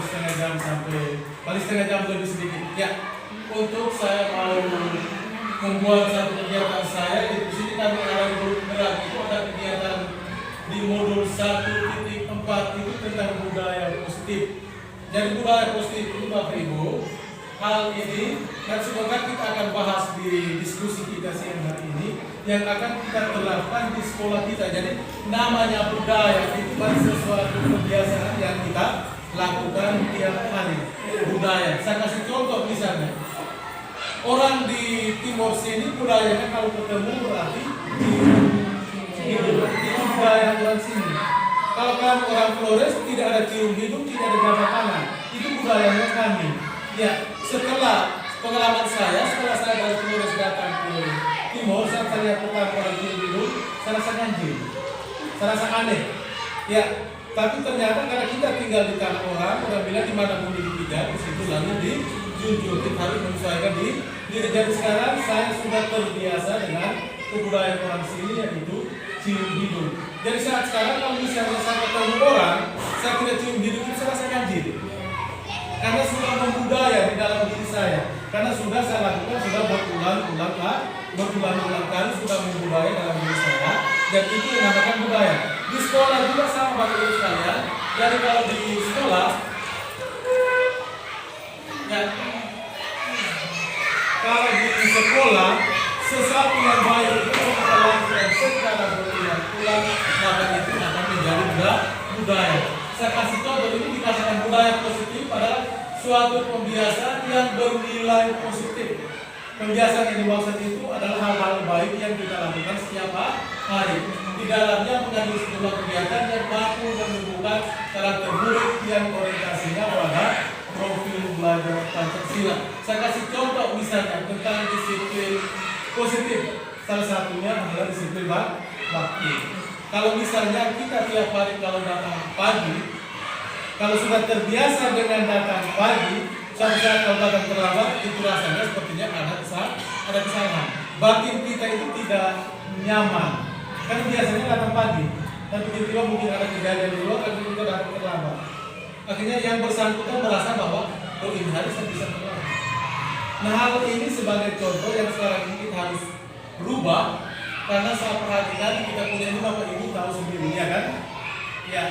setengah jam sampai paling setengah jam lebih sedikit. Ya, untuk saya mau membuat satu kegiatan saya di sini kami ada grup gerak itu ada kegiatan di modul 1.4 itu tentang budaya positif. Jadi budaya positif itu Bapak Ibu, hal ini dan semoga kita akan bahas di diskusi kita siang hari ini yang akan kita terapkan di sekolah kita. Jadi namanya budaya itu bukan sesuatu kebiasaan yang kita lakukan tiap hari. Budaya, saya kasih contoh misalnya, orang di timur sini budayanya kalau ketemu berarti itu budaya orang sini. Kalau kamu orang Flores tidak ada cium hidung, tidak ada jabat tangan, itu budayanya kami. Ya, setelah pengalaman saya, setelah saya dari Flores datang ke timur, saya lihat petang orang cium hidung, saya rasa ganjil, saya rasa aneh. Ya, tapi ternyata karena kita tinggal di tanah orang bilang di mana pun dipijak, di situ lalu dijunjung, kita harus menyesuaikan diri. Jadi sekarang saya sudah terbiasa dengan kebudayaan orang sini yaitu cium hidung. Jadi saat sekarang kalau misalnya saya ketemu orang, saya tidak cium hidung itu saya rasa ganjil. Karena sudah membudaya di dalam diri saya. Karena sudah saya lakukan sudah berulang-ulang kali sudah membudaya dalam diri saya. Dan itu dinamakan budaya. Di sekolah juga sama Bapak Ibu sekalian. Jadi kalau di sekolah, ya, kalau di sekolah sesuatu yang baik itu kita lakukan secara berulang-ulang, maka itu akan menjadi budaya. Saya kasih contoh ini dikatakan budaya positif adalah suatu pembiasaan yang bernilai positif. Pembiasaan yang dimaksud itu adalah hal-hal baik yang kita lakukan setiap hari. Di dalamnya mengandung sejumlah kegiatan yang mampu menumbuhkan karakter murid yang orientasinya pada profil belajar Pancasila. Saya kasih contoh misalnya tentang disiplin positif. Salah satunya adalah disiplin bakti. Kalau misalnya kita tiap hari kalau datang pagi, kalau sudah terbiasa dengan datang pagi, suatu saat kalau datang terlambat, itu rasanya sepertinya ada kesalahan. Batin kita itu tidak nyaman. Kan biasanya datang pagi, dan tiba-tiba mungkin ada kejadian di luar, dan kita datang terlambat. Akhirnya yang bersangkutan merasa bahwa ini hari saya bisa terlambat. Nah, hal ini sebagai contoh yang sekarang ini kita harus berubah. Karena saya perhatikan kita punya ini Bapak Ibu tahu sendiri ya kan? Ya.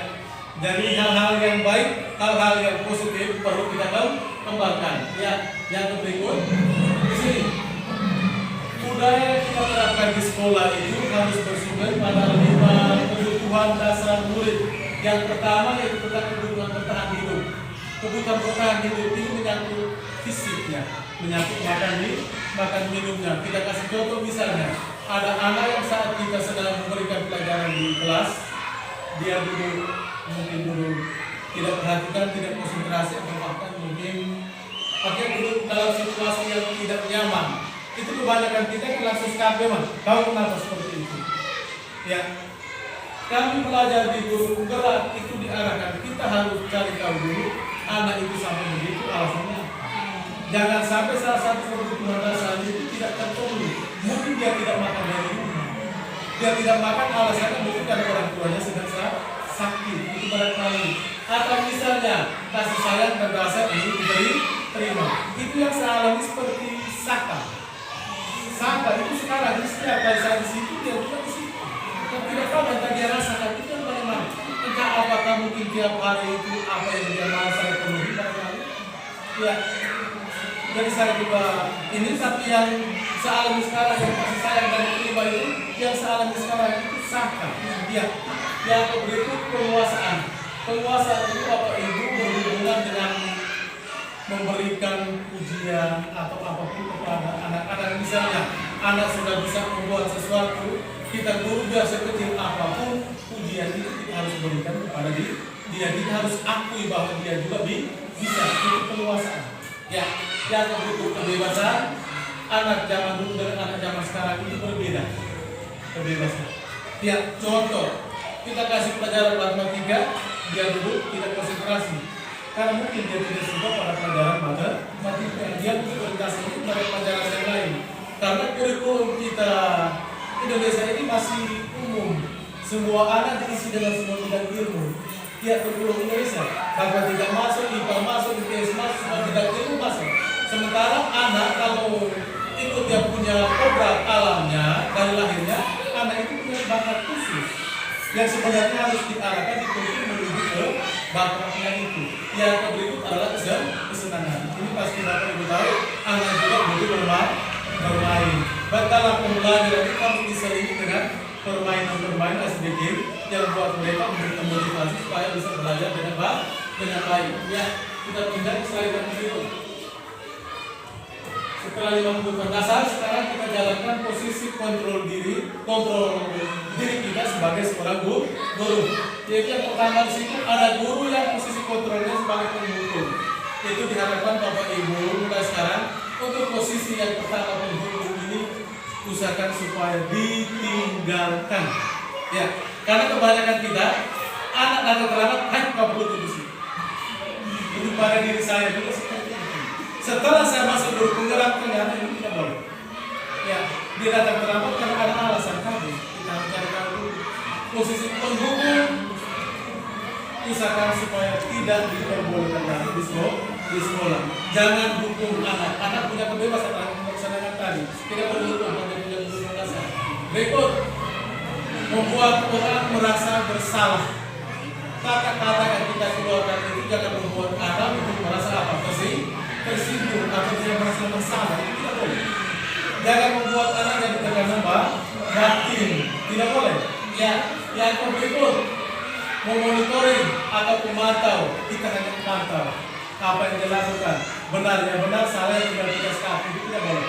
Jadi hal-hal yang baik, hal-hal yang positif perlu kita kembangkan. Ya, yang berikut di sini. Budaya yang kita terapkan di sekolah itu harus bersumber pada 5 kebutuhan dasar murid. Yang pertama yaitu tentang kebutuhan bertahan hidup. Kebutuhan bertahan hidup ini menyangkut fisiknya, menyangkut makan minumnya. Kita kasih contoh misalnya, ada anak yang saat kita sedang memberikan pelajaran di kelas, dia mungkin duduk tidak perhatikan, tidak konsentrasi, atau bahkan mungkin akhirnya duduk dalam situasi yang tidak nyaman. Itu kebanyakan kita kan langsung skip memang. Tahu kenapa seperti itu? Ya, kami belajar di guru gerak itu diarahkan kita harus cari tahu dulu anak itu sampai begitu alasannya. Jangan sampai salah satu kebutuhan dasar itu tidak terpenuhi. Mungkin dia tidak makan dari rumah. Dia tidak makan alasannya mungkin karena orang tuanya sedang sakit. Itu barangkali. Atau misalnya kasih sayang dan rasa ini diterima. Itu yang saya alami seperti Saka. Saka itu sekarang setiap kali saya di situ dia juga di situ. Dan tidak tahu entah dia rasakan itu yang bagaimana. Entah apakah mungkin tiap hari itu apa yang dia merasa penuhi barangkali. Ya. Jadi saya juga ini tapi yang saya alami sekarang yang kasih sayang dan terima itu yang saya alami sekarang itu Saka. Ya. Yang berikut penguasaan. Penguasaan itu Bapak Ibu berhubungan dengan memberikan pujian atau apapun kepada anak-anak. Misalnya anak sudah bisa membuat sesuatu, kita guru biar sekecil apapun pujian itu kita harus berikan kepada dia. Kita harus akui bahwa dia juga bisa. Itu penguasaan. Ya, yang berikut kebebasan. Anak zaman dulu dengan anak zaman sekarang itu berbeda. Kebebasan. Ya, contoh kita kasih pelajaran matematika, dia duduk tidak konsentrasi. Karena mungkin dia tidak suka pada pelajaran matematika, dia konsentrasi pada pelajaran yang lain. Karena kurikulum kita Indonesia ini masih umum, semua anak diisi dengan semua bidang ilmu. Ya, kurikulum Indonesia, bahkan tidak masuk IPA yang sebenarnya harus diarahkan dituntun menuju ke bapaknya itu. Yang berikut adalah kesenangan. Ini pasti Bapak Ibu tahu, anak juga butuh bermain. Dalam pembelajaran itu harus diselingi dengan permainan sedikit yang buat mereka memberi motivasi supaya bisa belajar dengan baik. Ya, kita pindah ke slide berikut. Setelah 50 dasar, sekarang kita jalankan posisi kontrol diri kita sebagai seorang guru. Yaitu yang pertama di situ ada guru yang posisi kontrolnya sebagai penghukum. Itu diharapkan Bapak Ibu mulai sekarang untuk posisi yang pertama penghukum ini usahakan supaya ditinggalkan. Ya, karena kebanyakan kita anak datang terlambat hanya kabur di sini. Itu pada diri saya juga seperti itu. Setelah saya masuk guru penggerak ternyata ini tidak boleh. Ya, dia datang terlambat karena ada alasan tadi. Kita mencari tahu posisi penghukum. Usahakan supaya tidak diperbolehkan lagi di sekolah. Jangan hukum anak. Anak punya kebebasan melaksanakan tadi. Tidak perlu hukum, hanya punya kebebasan. Berikut, membuat orang merasa bersalah. Kata-kata yang kita keluarkan itu jangan membuat anak itu merasa apa? Tersinggung atau dia merasa bersalah. Itu tidak boleh. Jangan membuat anak yang terkena batin. Tidak boleh. Ya, yang berikut, memonitoring atau memantau. Kita hanya memantau apa yang dilakukan. Benar ya benar, salah yang tidak kita sekarang. Itu tidak boleh.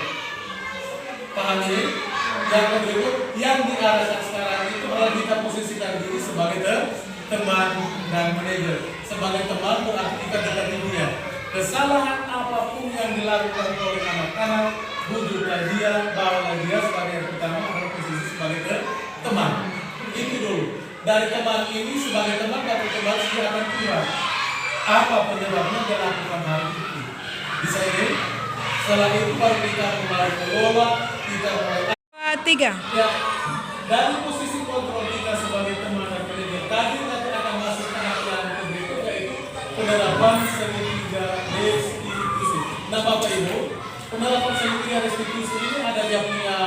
Paham ini? Yang berikut, yang diarahkan sekarang itu adalah kita posisikan diri sebagai teman dan manajer. Sebagai teman berarti kita dekati dia. Kesalahan apapun yang dilakukan oleh anak-anak, bujuklah dia, bawalah dia sebagai yang pertama adalah posisi sebagai teman. Itu dulu. Dari teman ini sebagai teman dan teman dia akan keluar. Apa penyebabnya dia lakukan hal itu? Bisa ini? Setelah itu baru kita mulai kelola, kita mulai 3. Ya, dari posisi kontrol kita sebagai teman dan manajer tadi nanti akan masuk ke yang berikut yaitu penerapan segitiga restitusi. Nah Bapak Ibu, penerapan segitiga restitusi ini ada dia punya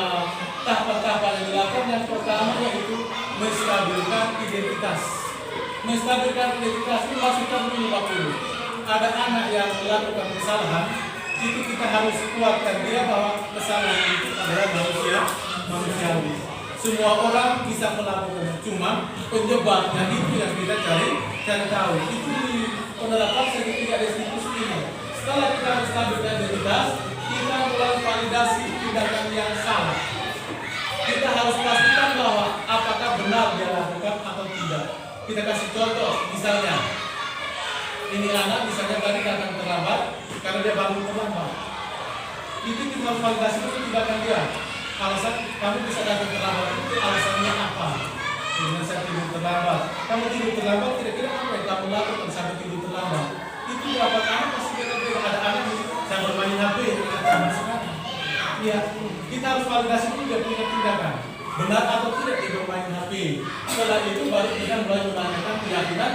tahapan-tahapan yang dilakukan. Yang pertama yaitu menstabilkan identitas. Menstabilkan identitas itu maksudnya dulu Bapak Ibu. Ada anak yang melakukan kesalahan, itu kita harus kuatkan dia bahwa kesalahan itu adalah manusiawi. Semua orang bisa melakukannya, cuma penyebabnya itu yang kita cari tahu. Itu di penerapan segitiga restitusi ini. Setelah kita menstabilkan identitas, kita mulai validasi tindakan yang salah. Kita harus pastikan bahwa apakah benar dia lakukan atau tidak. Kita kasih contoh, misalnya ini anak misalnya tadi datang terlambat karena dia bangun terlambat. Itu kita harus validasi itu tindakan dia. Alasan kamu bisa datang terlambat itu alasannya apa? Dengan saya tidur terlambat. Kamu tidur terlambat kira-kira apa yang kamu lakukan sampai tidur terlambat? Itu berapa anak pasti beda-beda. Ada anak yang saya bermain HP dengan sekarang. Ya, kita harus validasi itu dia punya tindakan. Benar atau tidak dia bermain HP. Setelah itu baru kita mulai menanyakan keyakinan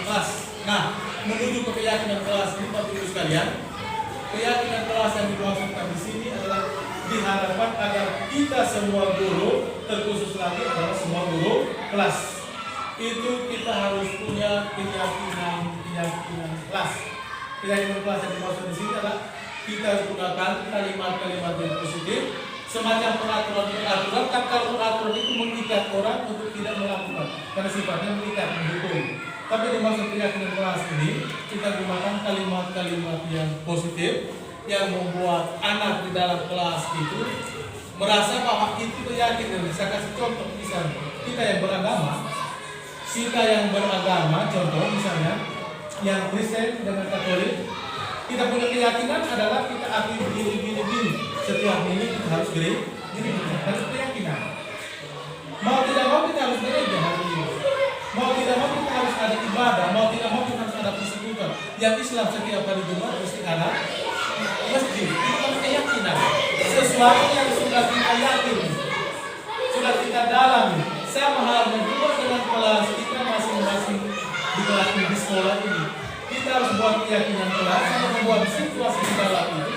kelas. Nah, menuju ke keyakinan kelas ini Bapak Ibu sekalian, keyakinan kelas yang dimaksudkan di sini adalah diharapkan agar kita semua guru, terkhusus lagi adalah semua guru kelas, itu kita harus punya keyakinan kelas. Keyakinan kelas yang dimaksud di sini adalah kita gunakan kalimat-kalimat yang positif, semacam peraturan. Kan kalau peraturan itu mengikat orang untuk tidak melakukan, karena sifatnya mengikat, mendukung. Tapi dimaksud keyakinan kelas ini kita gunakan kalimat-kalimat yang positif yang membuat anak di dalam kelas itu merasa bahwa itu keyakinan. Saya kasih contoh misalnya kita yang beragama, contoh misalnya yang Kristen dengan Katolik, kita punya keyakinan adalah kita akan gini. Setiap minggu kita harus gini. Harus keyakinan. Mau tidak mau kita harus gereja hari ini. Mau tidak mau kita harus ada ibadah, mau tidak mau kita harus ada persekutuan. Yang Islam setiap hari Jumat mesti ada masjid. Itu kan keyakinan. Sesuatu yang sudah kita yakini, sudah kita dalami. Sama halnya juga dengan kelas kita masing-masing di kelas di sekolah ini. Kita harus buat keyakinan kelas, sama membuat situasi di dalam itu.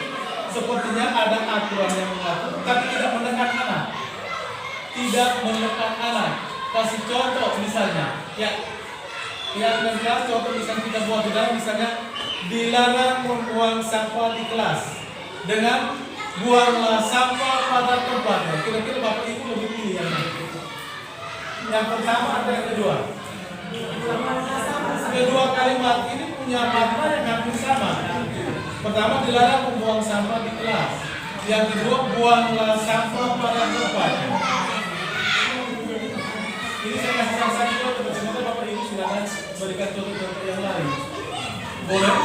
Sepertinya ada aturan yang mengatur, tapi tidak menekan anak. Tidak menekan anak. kasih contoh misalnya. Ya, dengan kelas contoh misalnya kita buat di dalam misalnya dilarang membuang sampah di kelas dengan buanglah sampah pada tempatnya. Kira-kira Bapak Ibu lebih pilih yang mana? Yang pertama atau yang kedua? Kedua kalimat ini punya makna yang hampir sama. Pertama dilarang membuang sampah di kelas. Yang kedua buanglah sampah pada tempatnya. Ini saya kasih salah satu contoh. Semoga Bapak Ibu silakan berikan contoh-contoh yang lain. Boleh?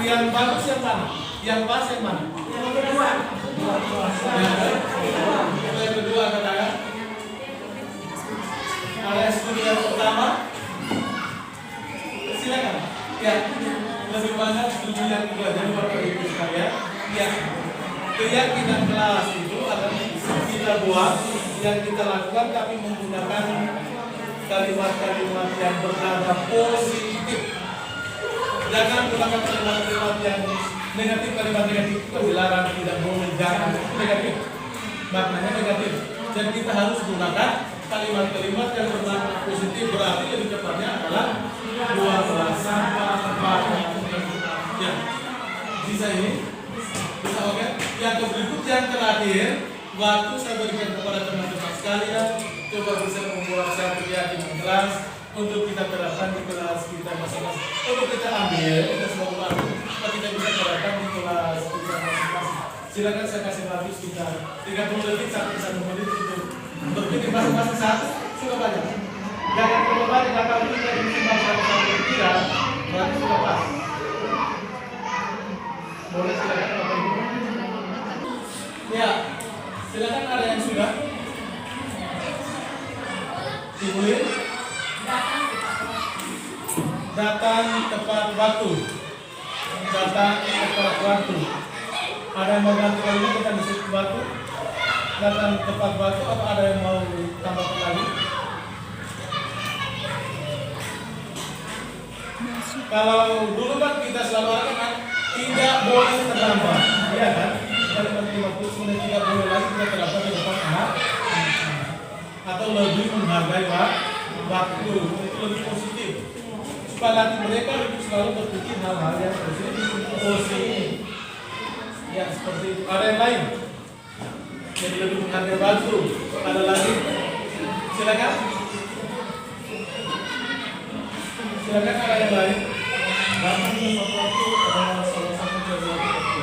Yang bagus yang mana? Yang pas yang mana? Yang kedua. Yang kedua katakan. Ada studi yang pertama. Silakan. Ya, lebih banyak studi yang kedua. Jadi Bapak Ibu sekalian, ya, keyakinan kelas itu akan kita buat, yang kita lakukan tapi menggunakan kalimat-kalimat yang bernada positif. Jangan gunakan kalimat-kalimat yang negatif, kalimat negatif itu dilarang, tidak boleh, jangan negatif. Maknanya negatif. Dan kita harus gunakan kalimat-kalimat yang bernada positif, berarti lebih tepatnya adalah buanglah sampah tempatnya. Ya, bisa ini? Bisa oke? Yang berikut yang terakhir, waktu saya berikan kepada teman-teman sekalian, coba bisa membuat satu keyakinan kelas untuk kita terapkan di kelas kita masing-masing. Untuk kita ambil, kita semua waktu, kita bisa terapkan di kelas kita masing-masing. Silakan saya kasih waktu sekitar 30 detik sampai 1 menit untuk berpikir masing-masing satu, sudah banyak. Jangan terlalu banyak, kalau kita disimbang satu-satu tidak, berarti sudah pas. Boleh silakan Bapak Ibu. Ya, silakan ada yang sudah. Ibu, datang tepat waktu. Datang tepat waktu. Ada yang mau ganti lagi kita di situ waktu? Datang tepat waktu atau ada yang mau tambahkan lagi? Kalau dulu kan kita selalu akan tidak boleh terlambat, iya kan? Kalimat 50 menit tidak boleh lagi kita terlambat di depan anak, atau lebih menghargai waktu, itu lebih positif. Supaya nanti mereka selalu berpikir hal-hal yang positif. Ya seperti itu. Ada yang lain? Jadi lebih menghargai waktu. Ada lagi? Silakan. Silakan ada yang lain. Datang tepat waktu adalah salah satu perilaku.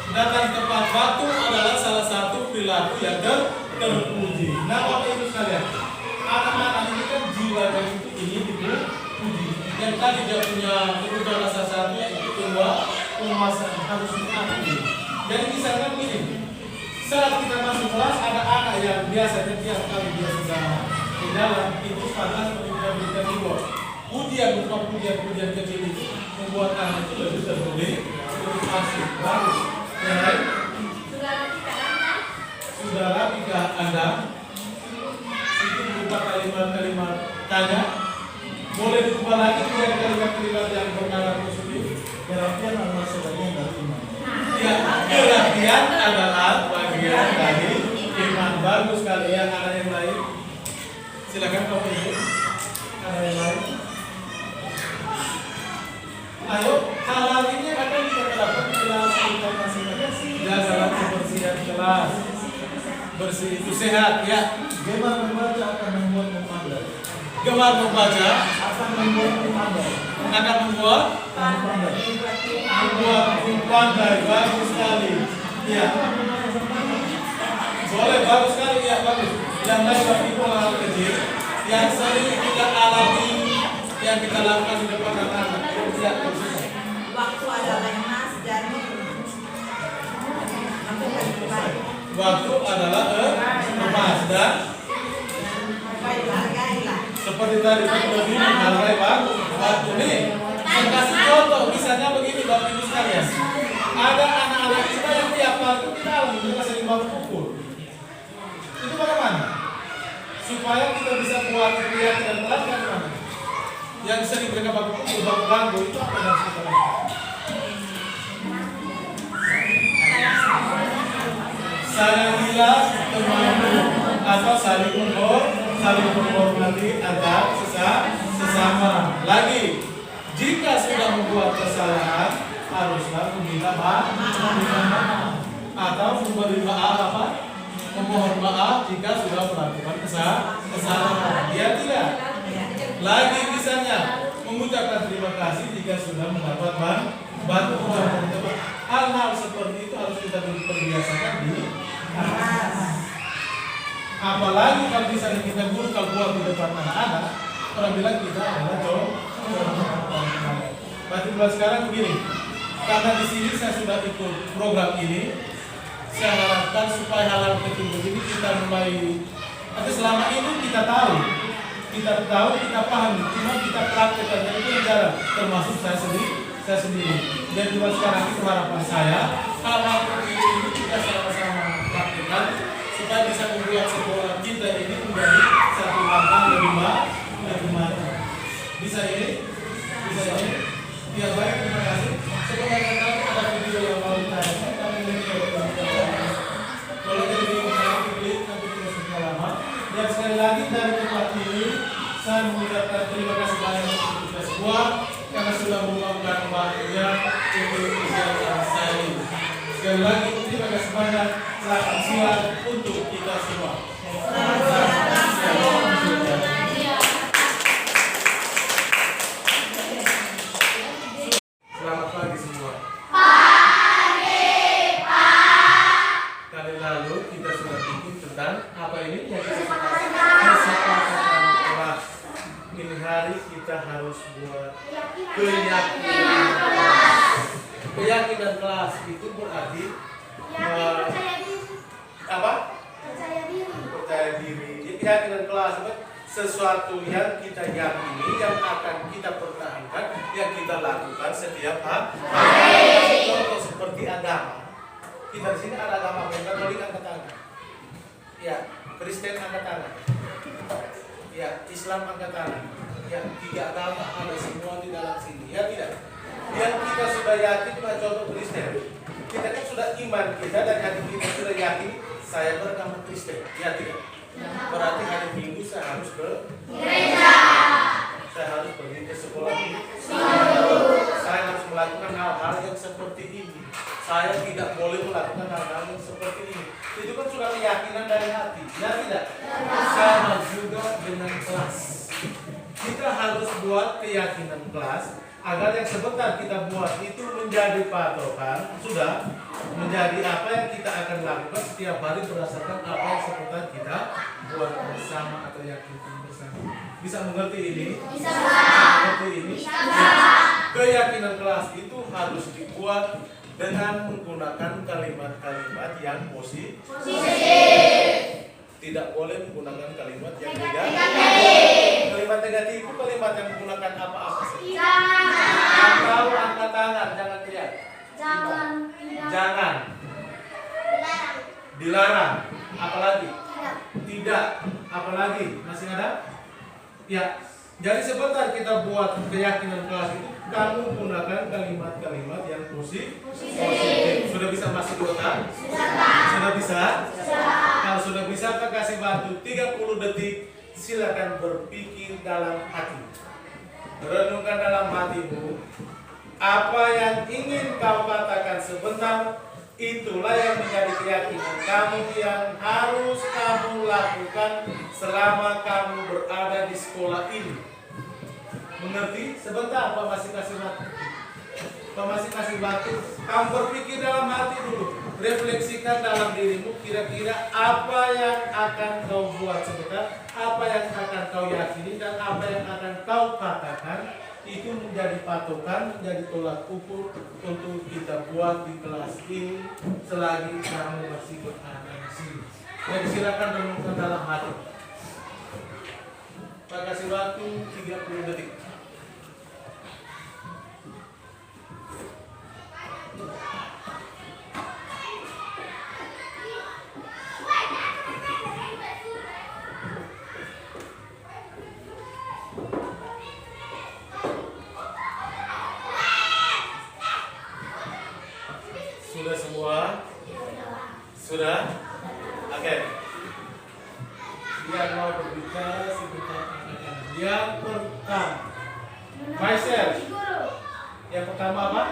Datang tepat waktu adalah salah satu perilaku yang terpuji. Nah, Bapak Ibu sekalian, anak-anak ini kan jiwanya itu ini dipuji. Yang tadi dia punya kebutuhan rasa satunya itu kedua penguasaan harus diakui. Jadi misalnya begini, saat kita masuk kelas ada anak yang biasanya tiap kali dia sudah di dalam itu panas kemudian berikan reward. Pujian berupa pujian kecil itu membuat anak itu lebih termotivasi, lebih asik, bagus. Yang lain? Saudara, jika Anda itu berupa kalimat-kalimat tanya, boleh diubah lagi menjadi kalimat-kalimat yang bernada positif. Kerapian adalah sebagian dari iman. Ya, kerapian adalah bagian dari iman. Bagus sekali ya. Ada yang lain? Silakan Bapak Ibu. Ada yang lain? Ayo, hal-hal ini akan kita lakukan di kelas kita masing-masing. Jagalah kebersihan kelas. Bersih itu sehat ya. Gemar membaca akan membuatmu pandai. Gemar membaca Akan membuatmu pandai. akan membuat pandai. Bagus sekali. Ya. Boleh, bagus sekali ya, bagus. Yang lain bagi hal kecil yang sering kita alami, yang kita lakukan di depan anak-anak. Ya, Waktu adalah emas dan waktu adalah emas dan hargailah. seperti tadi lebih menghargai waktu nih. Saya kasih contoh, misalnya begini Bapak Ibu sekalian. Ada anak-anak kita yang tiap waktu kita alami mereka sering baku pukul. Itu bagaimana? Supaya kita bisa buat keyakinan dan kelas bagaimana? Yang sering mereka baku pukul, baku ganggu itu apa yang harus kita lakukan? Sayangilah temanmu atau saling menghormati antar sesama. Lagi, jika sudah membuat kesalahan, haruslah meminta maaf atau memberi maaf apa? Memohon maaf jika sudah melakukan kesalahan. Ya tidak. Lagi misalnya mengucapkan terima kasih jika sudah mendapat bantuan. Hal-hal seperti itu harus kita perbiasakan di anak. Apalagi kalau misalnya kita guru kalau buat di depan anak-anak, orang bilang kita adalah cowok. Berarti buat sekarang begini, karena di sini saya sudah ikut program ini, saya harapkan supaya hal-hal kecil begini kita mulai. Tapi selama ini kita tahu, kita paham, cuma kita praktekkan itu yang jarang, termasuk saya sendiri. Dan buat sekarang itu harapan saya, hal-hal kecil ini kita sama-sama praktekkan supaya bisa membuat sekolah kita ini menjadi satu langkah lebih maju. Bisa ini? Ya baik, terima kasih. Sebenarnya kami ada video yang mau ditayangkan, kami kalau kita klik nanti kita sudah lama. Dan sekali lagi dari tempat ini saya mengucapkan terima kasih banyak untuk kita semua karena sudah meluangkan waktunya untuk ujian saya ini. Sekali lagi terima kasih banyak. Selamat siang untuk kita semua. Selamat pagi semua. Kali lalu kita sudah bikin tentang apa ini yang kesepakatan kelas. Ini hari kita harus buat keyakinan kelas itu berarti apa? Percaya diri. Keyakinan kelas itu sesuatu yang kita yakini, yang akan kita pertahankan, yang kita lakukan setiap hari. Contoh seperti agama. Kita di sini ada agama Katolik angkat tangan. Ya, Kristen angkat tangan. Ya, Islam angkat tangan. Ya, 3 agama ada semua di dalam sini. Ya tidak. Yang kita sudah yakin, contoh Kristen. Kita kan sudah iman kita dan hati kita sudah yakin saya beragama Kristen. Ya tidak. Berarti hari Minggu saya harus ke gereja. Saya harus pergi ke sekolah ini. Saya harus melakukan hal-hal yang seperti ini. Saya tidak boleh melakukan hal-hal yang seperti ini. Itu kan sudah keyakinan dari hati. Ya tidak. Sama juga dengan kelas. Kita harus buat keyakinan kelas agar yang sebentar kita buat itu menjadi patokan, sudah menjadi apa yang kita akan lakukan setiap hari berdasarkan apa yang sebentar kita buat bersama atau yakinkan bersama. Bisa mengerti ini? Bisa mengerti ini? Keyakinan kelas itu harus dibuat dengan menggunakan kalimat-kalimat yang positif. Tidak boleh menggunakan kalimat yang negatif. Kalimat negatif itu kalimat yang menggunakan apa-apa saja. Kalau angkat tangan, jangan teriak. Jangan. Dilarang. Apalagi? Tidak. Apalagi? Masih ada? Ya. Jadi sebentar kita buat keyakinan kelas itu, kamu gunakan kalimat-kalimat yang positif. Sudah bisa masuk di otak? Sudah bisa? Kalau sudah bisa, kita kasih bantu 30 detik. Silakan berpikir dalam hati. Renungkan dalam hatimu. Apa yang ingin kau katakan sebentar, itulah yang menjadi keyakinan kamu yang harus kamu lakukan selama kamu berada di sekolah ini. Mengerti? Sebentar, Pak masih kasih waktu. Pak masih kasih waktu. Kamu berpikir dalam hati dulu. Refleksikan dalam dirimu kira-kira apa yang akan kau buat sebentar, apa yang akan kau yakini dan apa yang akan kau katakan. Itu menjadi patokan, menjadi tolak ukur untuk kita buat di kelas ini selagi kamu masih berada di sini. Jadi silakan renungkan dalam hati. Pak kasih waktu 30 detik. Sudah semua? Sudah? Oke. Yang mau berbicara sebentar angkat tangan. Yang pertama, Maisel. Yang pertama apa?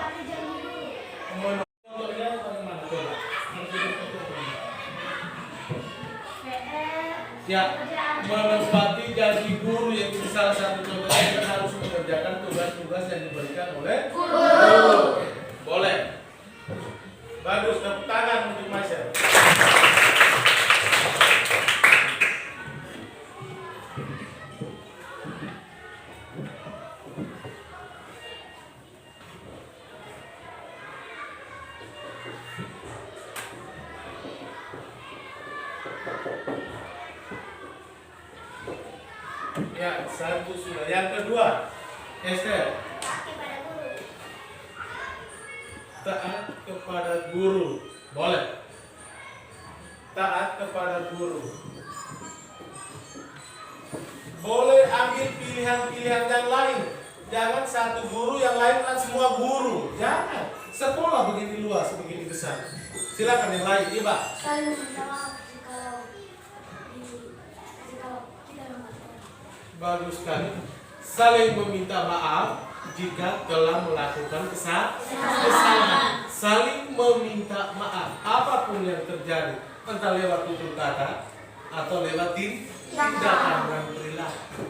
Contohnya bagaimana? Coba. Ya, menempati jadi guru yang salah satu contohnya kita harus mengerjakan tugas-tugas yang diberikan oleh guru. Boleh. Bagus, tepuk tangan untuk Maisel. Ya, satu sudah. Yang kedua, Esther. Taat kepada guru. Boleh. Taat kepada guru. Boleh ambil pilihan-pilihan yang lain. Jangan satu guru, yang lain kan semua guru. Jangan. Sekolah begini luas, begini besar. Silakan yang lain, Iba. Saling minta maaf jika kita melakukan. Bagus sekali. Saling meminta maaf jika telah melakukan kesalahan. Saling meminta maaf apapun yang terjadi, entah lewat tutur kata atau lewat tindakan dan perilaku.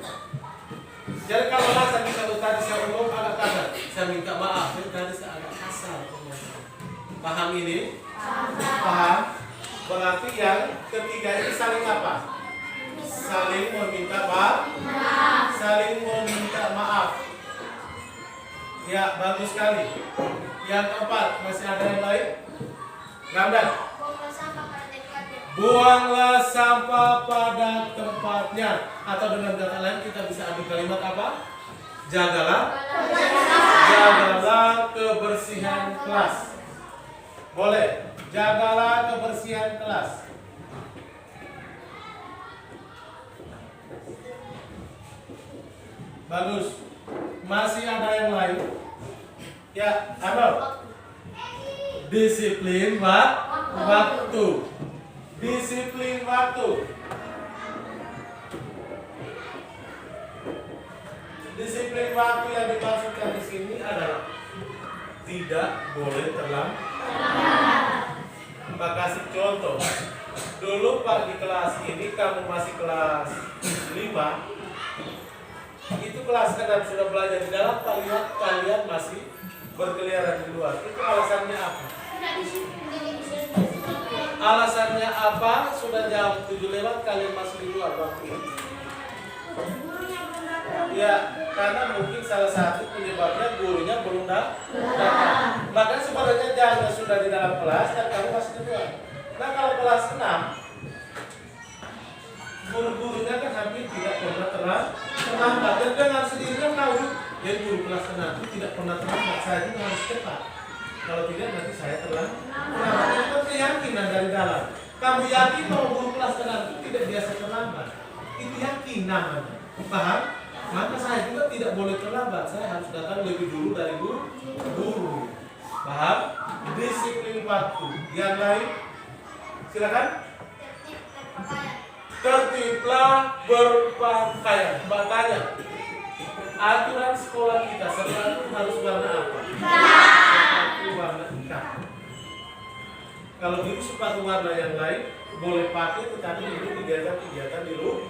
Jadi kalau alasan kita tadi saya ngomong agak kasar, saya minta maaf. Jadi tadi saya agak kasar. Paham ini? Paham? Berarti yang ketiga ini saling apa? Saling meminta maaf. Saling meminta maaf. Ya, bagus sekali. Yang keempat, masih ada yang lain? Ramdan. Buanglah sampah pada tempatnya. Atau dengan kata lain kita bisa ambil kalimat apa? Jagalah kebersihan kelas. Boleh. Jagalah kebersihan kelas. Bagus. Masih ada yang lain? Ya, apa? Disiplin waktu. Disiplin waktu. Disiplin waktu yang dimaksudkan di sini adalah tidak boleh terlambat. Pak kasih contoh. Dulu Pak di kelas ini kamu masih kelas 5. Itu kelas kadang sudah belajar di dalam, kalian masih berkeliaran di luar. Itu alasannya apa? Alasannya apa? Sudah jam 7 lewat kalian masih di luar waktu itu. Ya, karena mungkin salah satu penyebabnya gurunya belum datang. Maka sebenarnya jangan sudah di dalam kelas dan kamu masih di luar. Nah kalau kelas 6, guru-gurunya kan hampir tidak pernah terlambat. Dan dengan sendirinya tahu, ya guru kelas 6 itu tidak pernah terlambat. Saya juga harus cepat. Kalau tidak nanti saya terlambat. Itu keyakinan dari dalam. Kamu yakin bahwa guru kelas 6 itu tidak biasa terlambat. Itu yakin namanya. Paham? Maka saya juga tidak boleh terlambat. Saya harus datang lebih dulu dari guru. Paham? Disiplin waktu. Yang lain? Silakan. Tertiblah berpakaian. Makanya aturan sekolah kita sepatu harus warna apa? Sepatu warna hitam. Kalau gitu sepatu warna yang lain boleh pakai, tetapi itu kegiatan di luar.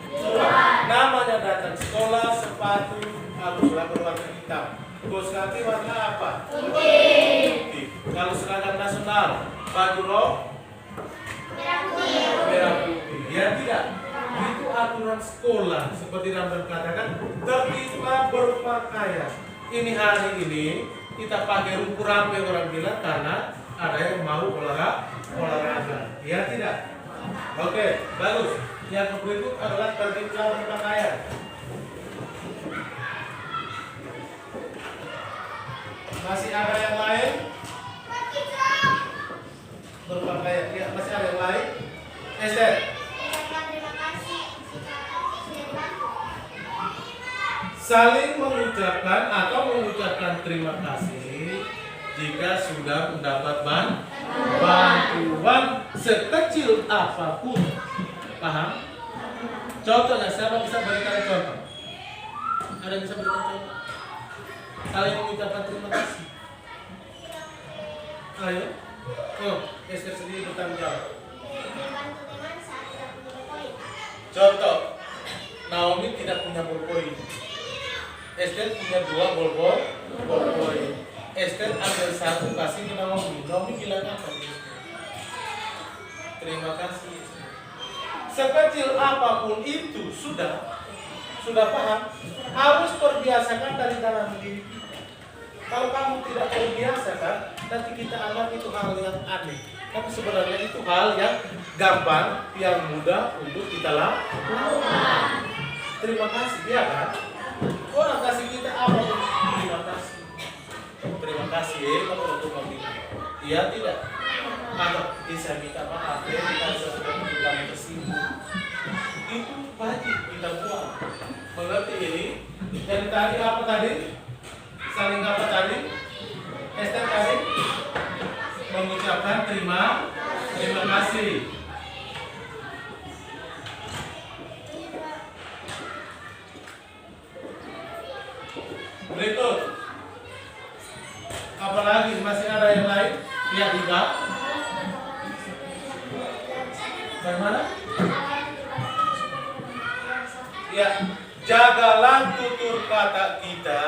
Namanya datang sekolah, sepatu haruslah berwarna hitam. Bos kaki warna apa? Putih. Kalau seragam nasional, baju rok merah putih. Ya tidak. Itu aturan sekolah. Seperti Ramdan katakan, tertiblah berpakaian. Ini hari ini kita pakai rampe orang bilang karena ada yang mau olahraga. Ya tidak. Oke, bagus. Yang berikut adalah tertiblah berpakaian. Masih ada yang lain? Berpakaian. Ya, masih ada yang lain? Esther. Saling mengucapkan atau mengucapkan terima kasih jika sudah mendapat bantuan sekecil apapun. Paham? Contohnya, siapa bisa berikan contoh? Ada yang bisa berikan contoh? Saling mengucapkan terima kasih. Ayo. Oh, Esther sendiri bertanggung jawab. Membantu teman saat tidak punya poin. Contoh, Naomi tidak punya ballpoint. Esther punya 2 ballpoint. Esther ambil 1 kasih ke Naomi. Naomi bilang apa? Terima kasih. Sekecil apapun itu sudah paham. Harus perbiasakan dari dalam diri kita. Kalau kamu tidak terbiasakan, nanti kita anggap itu hal yang aneh. Tapi sebenarnya itu hal yang gampang, yang mudah untuk kita lakukan. Terima kasih, ya kan? Orang kasih kita apa? Terima kasih. Terima kasih kalau untuk memberikan. Iya tidak? Atau bisa minta maaf ya, kita sudah kamu tersinggung. Itu wajib kita buat. Mengerti ini? Dari tadi apa tadi? Saling apa tadi? Esther tadi mengucapkan terima kasih. Berikut. Apalagi masih ada yang lain? Ya, juga. Bagaimana? Ya, jagalah tutur kata kita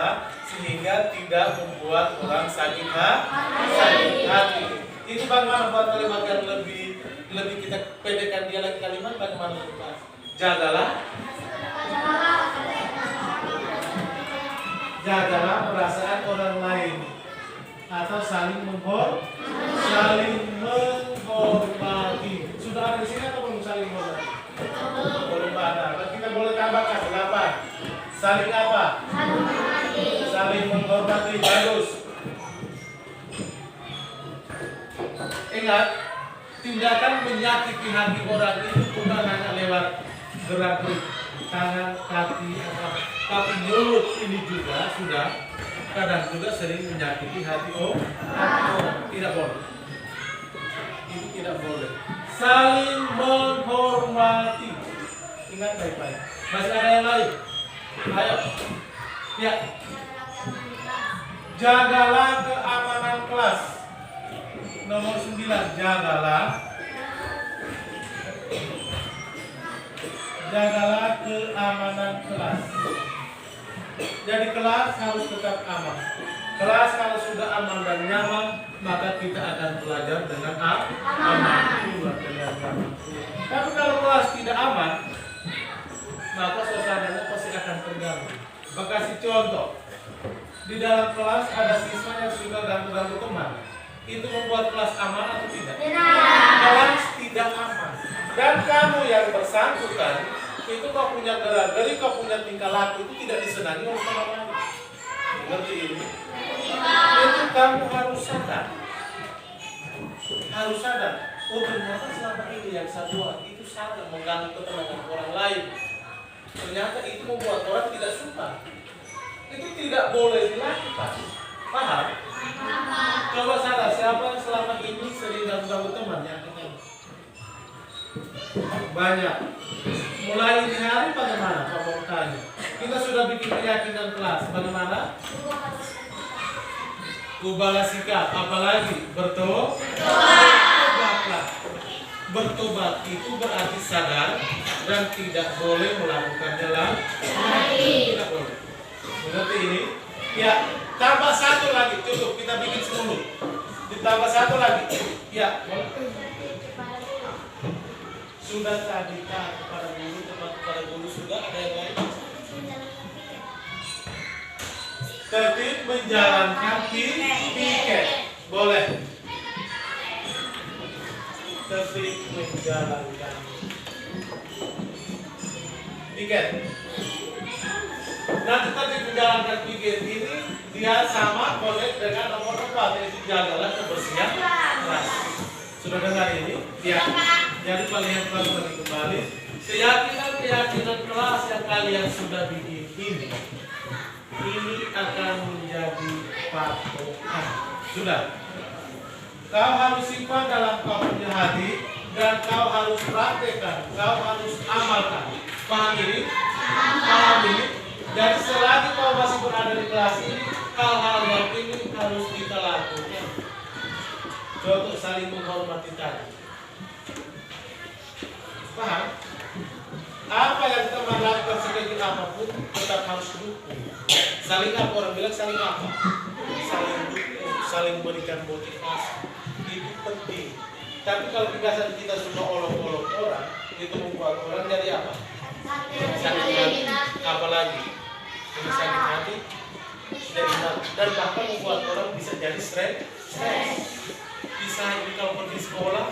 sehingga tidak membuat orang sakit hati. Itu bagaimana buat kalimat yang lebih kita pendekkan dia lagi kalimat bagaimana lebih pas? Jagalah perasaan orang lain atau saling menghormati. Sudah ada di sini atau belum saling menghormati? Belum ada. Kita boleh tambahkan kenapa? Saling apa? Saling menghormati. Bagus. Ingat, tindakan menyakiti hati orang itu bukan hanya lewat gerak-gerik tangan, kaki, tapi mulut ini juga sudah kadang juga sering menyakiti hati orang. Tidak boleh. Itu tidak boleh. Saling menghormati. Ingat baik-baik. Masih ada yang lain? Ayo. Ya. Jagalah keamanan kelas. Nomor 9. Jagalah keamanan kelas. Jadi kelas harus tetap aman. Kelas kalau sudah aman dan nyaman, maka kita akan belajar dengan aman. Tapi kalau kelas tidak aman, maka suasananya pasti akan terganggu. Kasih contoh, di dalam kelas ada siswa yang suka ganggu-ganggu teman. Itu membuat kelas aman atau tidak? Kelas tidak aman. Dan kamu yang bersangkutan, itu kau punya gerak-gerik, kau punya tingkah laku itu tidak disenangi oleh teman lain. Ngerti ini? Itu kamu harus sadar. Oh ternyata selama ini yang saya buat itu salah, mengganggu ketenangan orang lain. Ternyata itu membuat orang tidak suka. Itu tidak boleh dilakukan. Paham? Coba sadar siapa yang selama ini sering ganggu temannya? Banyak. Mulai ini hari bagaimana? Pak mau tanya. Kita sudah bikin keyakinan kelas. Bagaimana? Ubahlah sikap. Apalagi bertobatlah. Bertobat itu berarti sadar dan tidak boleh melakukannya lagi. Tidak boleh. Mengerti ini? Ya. Tambah 1 lagi. Cukup. Kita bikin 10. Ditambah 1 lagi. Ya. Sudah tadi kepada guru sudah ada yang lain. Tertib menjalankan piket. Boleh. Tertib menjalankan piket. Nanti tertib menjalankan piket ini dia sama boleh dengan nomor 4 yaitu jagalah kebersihan kelas. Sudah dengar ini? Ya. Jadi kalian lagi kembali. Keyakinan kelas yang kalian sudah bikin ini akan menjadi patokan. Sudah. Kau harus simpan dalam kau punya hati dan kau harus praktekkan, kau harus amalkan. Paham ini? Paham ini? Jadi selagi kau masih berada di kelas ini, hal-hal yang ini harus kita lakukan. Contoh saling menghormati tadi. Paham? Apa yang teman lakukan sekecil apapun tetap harus dukung. Saling apa orang bilang saling apa? Saling dukung, saling berikan motivasi. Itu penting. Tapi kalau kita sudah olok-olok orang, itu membuat orang jadi apa? Sakit hati. Apalagi ini sakit hati dan bahkan membuat orang bisa jadi stres. Bisa ini kalau pergi sekolah,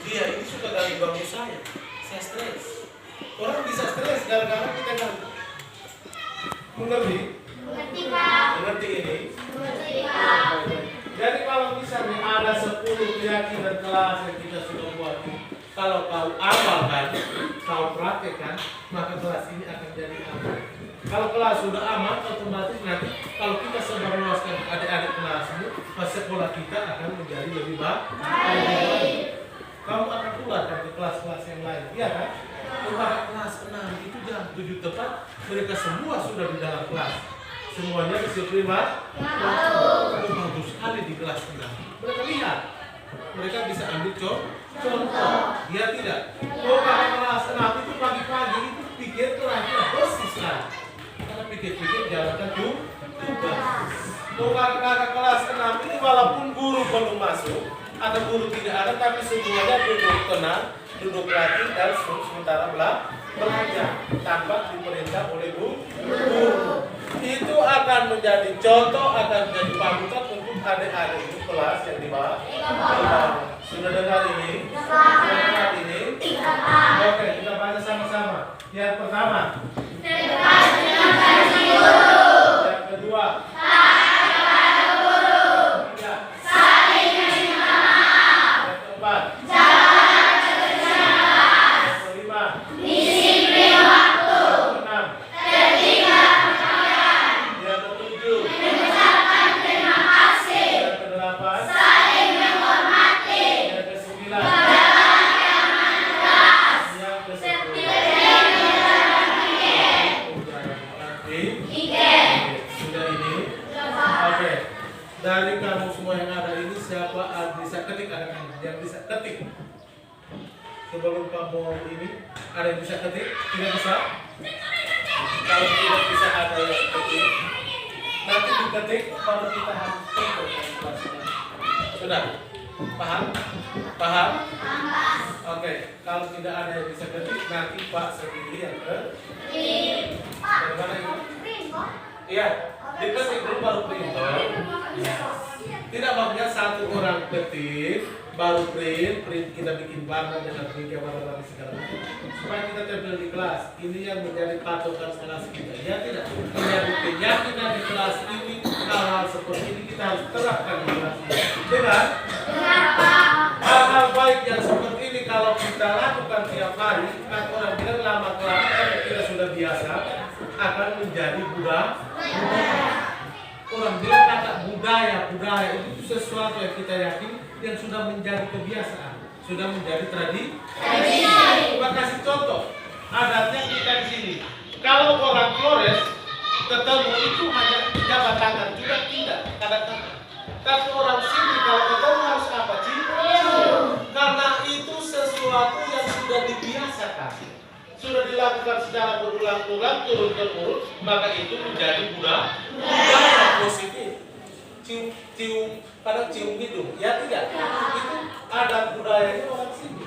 dia ini suka ganggu saya stres. Orang bisa stres gara-gara kita ganggu. Mengerti? Mengerti ini? Jadi kalau misalnya ada 10 keyakinan kelas yang kita sudah buat, kalau kau amalkan, kau praktekkan, maka kelas ini akan jadi aman. Kalau kelas sudah aman, otomatis nanti kalau kita sebarluaskan adik-adik kelas ini, sekolah kita akan menjadi lebih baik. Kamu akan tularkan ke kelas-kelas yang lain, iya kan? Kepada kelas 6 itu jam 7 tepat, mereka semua sudah di dalam kelas. Semuanya disiplin bagus sekali di kelas 6. Mereka lihat, mereka bisa ambil contoh. Dia tidak. Pada kelas 6 itu pagi-pagi itu pikir kelasnya bersih sekali. Karena pikir-pikir jalankan tugas. Pada kelas 6 ini walaupun guru belum masuk, ada guru tidak ada, tapi semuanya duduk tenang, duduk rapi dan sementara belajar tanpa diperintah oleh guru. Itu akan menjadi contoh, akan menjadi panutan untuk adik-adik di kelas yang di bawah. Sudah dengar ini? Sudah dengar ini? Oke, kita baca sama-sama. Yang pertama, yang kedua, dari kamu semua yang ada ini siapa bisa ketik, ada yang bisa ketik sebelum kamu ini ada yang bisa ketik? Tidak bisa? Kalau tidak bisa ada yang ketik, nanti diketik baru kita harus ikut kelasnya. Sudah? Paham? Paham? Oke, kalau tidak ada yang bisa ketik nanti Pak sendiri yang ketik. Bagaimana itu? Iya, diketik dulu baru printer. Tidak maksudnya satu orang ketik baru print kita bikin warna dengan print warna segala macam supaya kita tampil di kelas. Ini yang menjadi patokan kelas kita. Ya tidak, menjadi keyakinan di kelas ini, hal-hal seperti ini kita harus terapkan di kelas ini. Dengan hal-hal baik yang seperti ini kalau kita lakukan tiap hari, kan orang bilang lama-kelamaan kalau kita sudah biasa akan menjadi budaya. Orang bilang kata budaya itu sesuatu yang kita yakin yang sudah menjadi kebiasaan, sudah menjadi tradisi. Coba kasih contoh, adatnya kita di sini. Kalau orang Flores ketemu itu hanya jabat tangan, juga tidak kadang-kadang. Tapi orang sini kalau ketemu harus apa? Cium. Karena itu sesuatu yang sudah dibiasakan, sudah dilakukan secara berulang-ulang turun-temurun, maka itu menjadi budaya positif. Cium kadang cium hidung, ya tidak? Itu adat budayanya orang sini.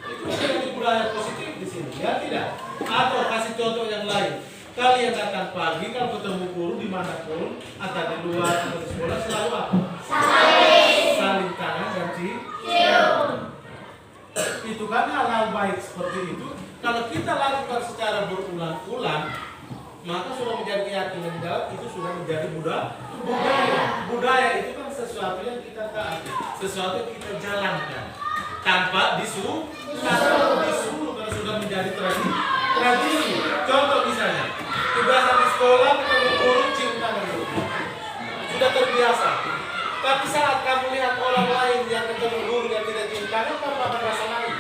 Itu menjadi budaya positif di sini, ya tidak? Atau kasih contoh yang lain. Kalian datang pagi kalau ketemu guru dimanapun, atau di luar atau di sekolah selalu apa? Saling tangan dan cium. Itu kan hal-hal baik seperti itu. Kalau kita lakukan secara berulang-ulang, maka sudah menjadi keyakinan dalam itu sudah menjadi budaya. Budaya itu kan sesuatu yang kita taati, sesuatu yang kita jalankan tanpa disuruh karena sudah menjadi tradisi. Contoh misalnya, kebiasaan di sekolah ketemu guru cium tangan dulu, sudah terbiasa. Tapi saat kamu lihat orang lain yang ketemu guru yang tidak cium tangan, kamu akan rasa lain.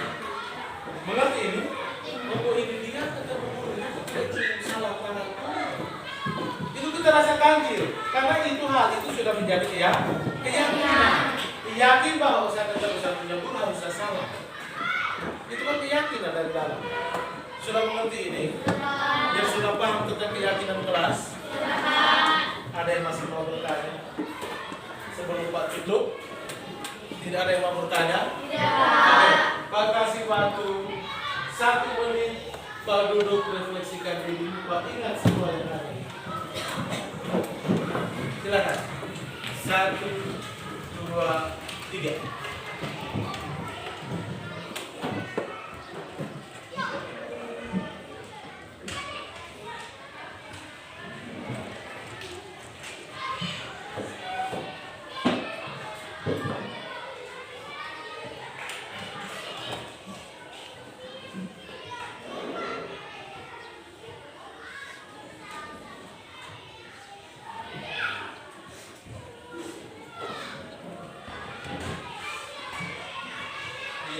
Mengerti ini? Untuk ini dia ketemu guru terasa ganjil karena itu hal itu sudah menjadi keyakinan. Yakin bahwa saya satu-satunya pun harus saya salah. Itu kan keyakinan dari dalam. Sudah mengerti ini? Yang sudah paham tentang keyakinan kelas? Ada yang masih mau bertanya? Sebelum Pak tutup? Tidak ada yang mau bertanya? Oke, Pak kasih waktu 1 menit. Pak duduk refleksikan diri. Pak ingat semua yang ada. Silakan. 1, 2, 3.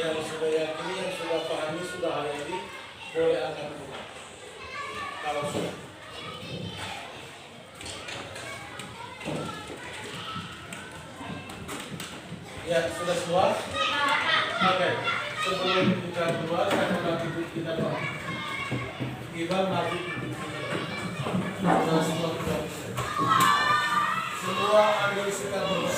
Yang sudah yakini, yang sudah pahami, sudah hayati, boleh angkat tangan. Kalau sudah. Ya, sudah semua? Oke. Sebelum kita keluar, saya mau kita doa. Kita maju sudah semua kita. Semua ambil sikap berdoa.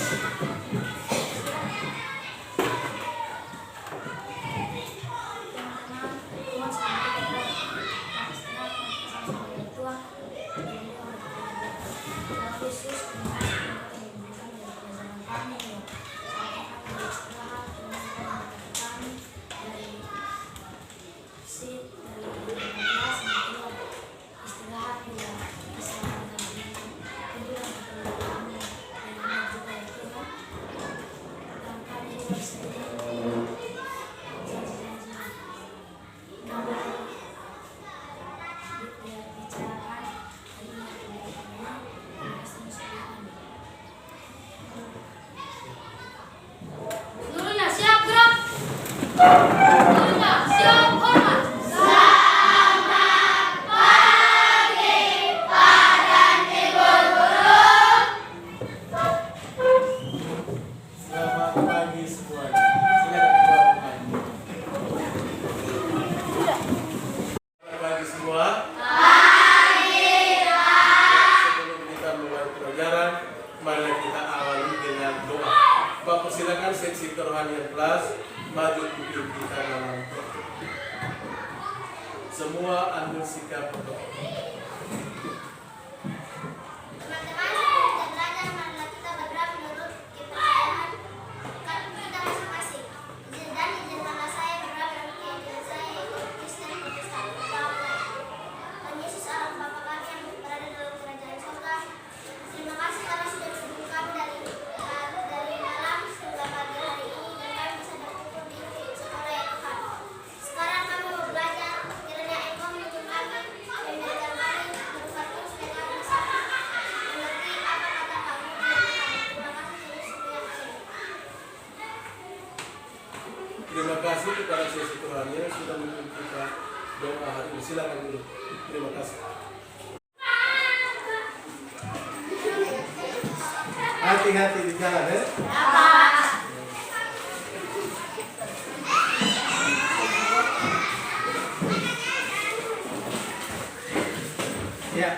Seluruhnya siap gerak. Seluruhnya siap hormat. Selamat pagi semuanya. Silakan jawab pagi. Selamat pagi semua. Sebelum kita mulai pelajaran, mari kita awali dengan doa. Bapak persilakan seksi kerohanian kelas maju pimpin kita dalam doa. Semua ambil sikap berdoa. Teman-teman, kita belajar marilah kita berdoa menurut kepercayaan kita masing-masing. Dan izinkanlah saya berdoa menurut keyakinan saya yaitu Kristen Protestan. Tuhan Yesus Allah Bapa kami yang berada dalam kerajaan surga. Terima kasih karena sudah menunggu kami dari malam hingga pagi hari ini dan kami bisa berkumpul di sekolah ya Tuhan. Sekarang kami mau belajar, kiranya Engkau menuntun kami dan mengajar kami berbuat terus supaya kami bisa mengerti apa kata kamu ya Tuhan. Terima kasih Yesus yang kami. Terima kasih kepada sesi kerohanian yang sudah memimpin kita doa hari ini. Silakan dulu. Terima kasih. Hati-hati di jalan ya. Ya.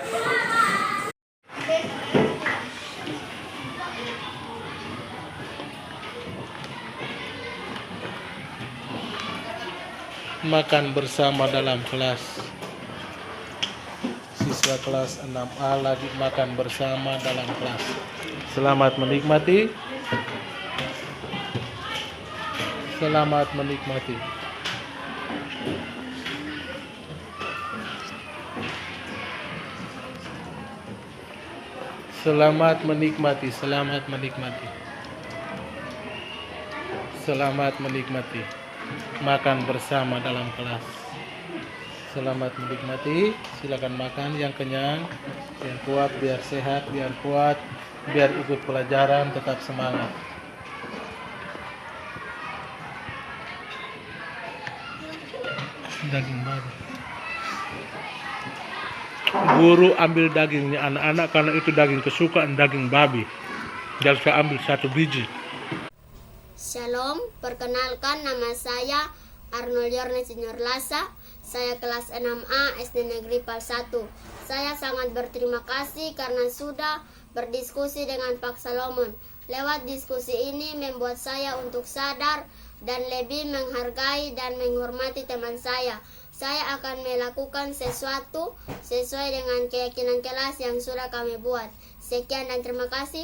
Makan bersama dalam kelas. Siswa kelas 6A lagi makan bersama dalam kelas. Selamat menikmati. Selamat menikmati. Selamat menikmati. Selamat menikmati. Selamat menikmati. Makan bersama dalam kelas. Selamat menikmati. Silakan makan yang kenyang, yang kuat, biar sehat, biar kuat, biar ikut pelajaran tetap semangat. Daging baru. guru ambil dagingnya anak-anak karena itu daging kesukaan, daging babi. Dan saya ambil 1 biji. Shalom, perkenalkan nama saya Arnold Yorne Senior Lasa. Saya kelas 6A SD Negeri PAL 1. Saya sangat berterima kasih karena sudah berdiskusi dengan Pak Salomon. Lewat diskusi ini membuat saya untuk sadar dan lebih menghargai dan menghormati teman saya. Saya akan melakukan sesuatu sesuai dengan keyakinan kelas yang sudah kami buat. Sekian dan terima kasih.